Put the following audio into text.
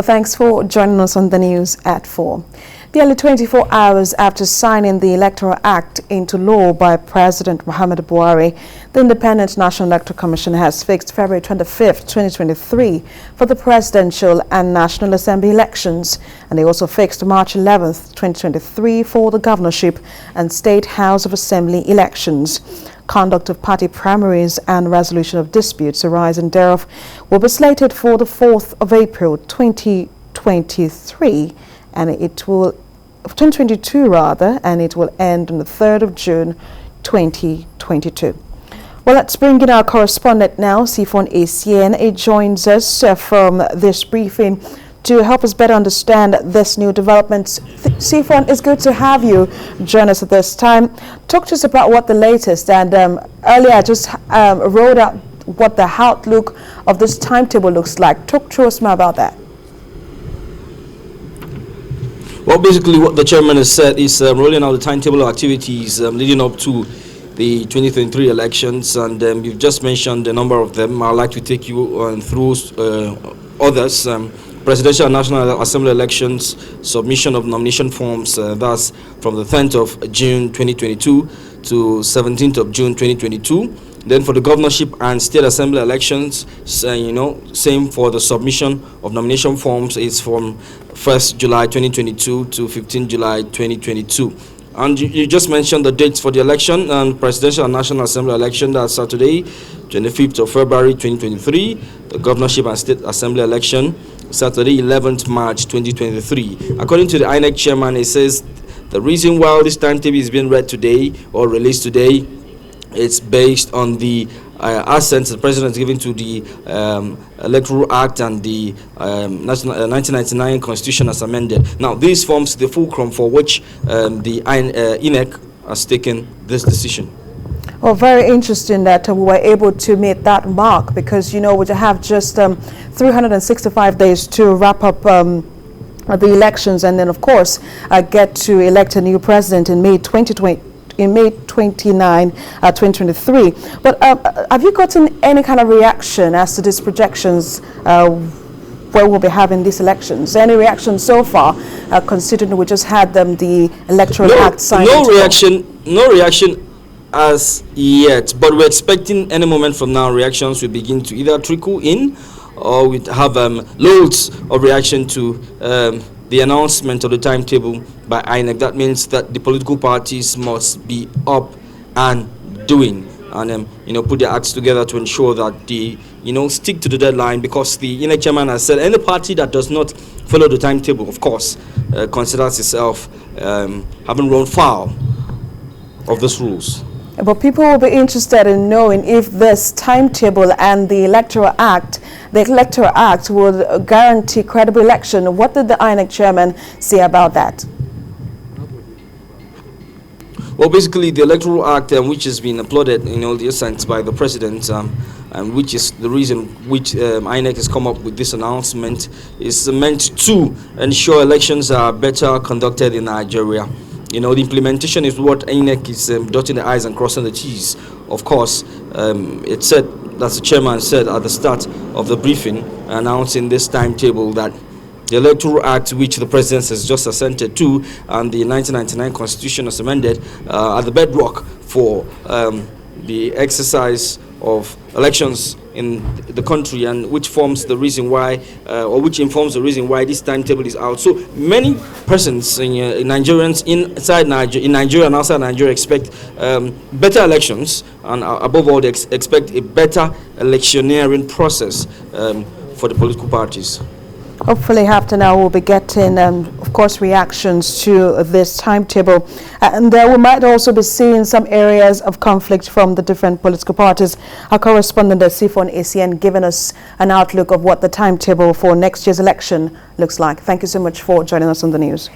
Well, thanks for joining us on the news at 4. Barely 24 hours after signing the Electoral Act into law by President Muhammadu Buhari, the Independent National Electoral Commission has fixed February 25th, 2023 for the presidential and National Assembly elections, and they also fixed March 11th, 2023 for the governorship and State House of Assembly elections. Conduct of party primaries and resolution of disputes arising thereof will be slated for the 4th of April 2023, and it will 2022 rather, and it will end on the 3rd of June 2022. Well, let's bring in our correspondent now, Sifon Essien. He joins us from this briefing to help us better understand this new development. Sifon, it's good to have you join us at this time. Talk to us about what the latest, and earlier I just wrote out what the outlook of this timetable looks like. Talk to us more about that. Well, basically what the chairman has said is rolling out the timetable of activities leading up to the 2023 elections, and you've just mentioned a number of them. I'd like to take you through others. Presidential and National Assembly elections, submission of nomination forms, that's from the 10th of June 2022 to 17th of June 2022. Then for the governorship and state assembly elections, same for the submission of nomination forms is from 1st July 2022 to 15th July 2022. And you just mentioned the dates for the election and presidential and National Assembly election. That's Saturday, 25th of February 2023. The governorship and state assembly election, Saturday, 11th March 2023. According to the INEC chairman, he says the reason why this timetable is being read today or released today, it's based on the assent the president is giving to the Electoral Act and the 1999 Constitution as amended. Now, this forms the fulcrum for which the INEC has taken this decision. Well, very interesting that we were able to meet that mark, because, we have just 365 days to wrap up the elections, and then, of course, get to elect a new president in May 2020. In May 29, 2023. But have you gotten any kind of reaction as to these projections where we'll be having these elections? Any reaction so far, considering we just had the Electoral Act signed? No reaction as yet, but we're expecting any moment from now reactions will begin to either trickle in, or we have loads of reaction to the announcement of the timetable by INEC. That means that the political parties must be up and doing, and put their acts together to ensure that they stick to the deadline, because the INEC chairman has said any party that does not follow the timetable, of course, considers itself having run foul of these rules. But people will be interested in knowing if this timetable and the Electoral Act will guarantee credible election. What did the INEC chairman say about that? Well, basically, the Electoral Act, which has been applauded in all the assents by the president, and which is the reason which INEC has come up with this announcement, is meant to ensure elections are better conducted in Nigeria. The implementation is what INEC is dotting the I's and crossing the T's. Of course, it said, as the chairman said at the start of the briefing, announcing this timetable, that the Electoral Act, which the president has just assented to, and the 1999 Constitution as amended, are the bedrock for the exercise of elections in the country, and which forms the reason why, or which informs the reason why this timetable is out. So many persons, Nigerians in Nigeria and outside Nigeria, expect better elections, and above all, they expect a better electioneering process for the political parties. Hopefully after now we'll be getting, of course, reactions to this timetable. And we might also be seeing some areas of conflict from the different political parties. Our correspondent, Sifon Essien, giving us an outlook of what the timetable for next year's election looks like. Thank you so much for joining us on the news.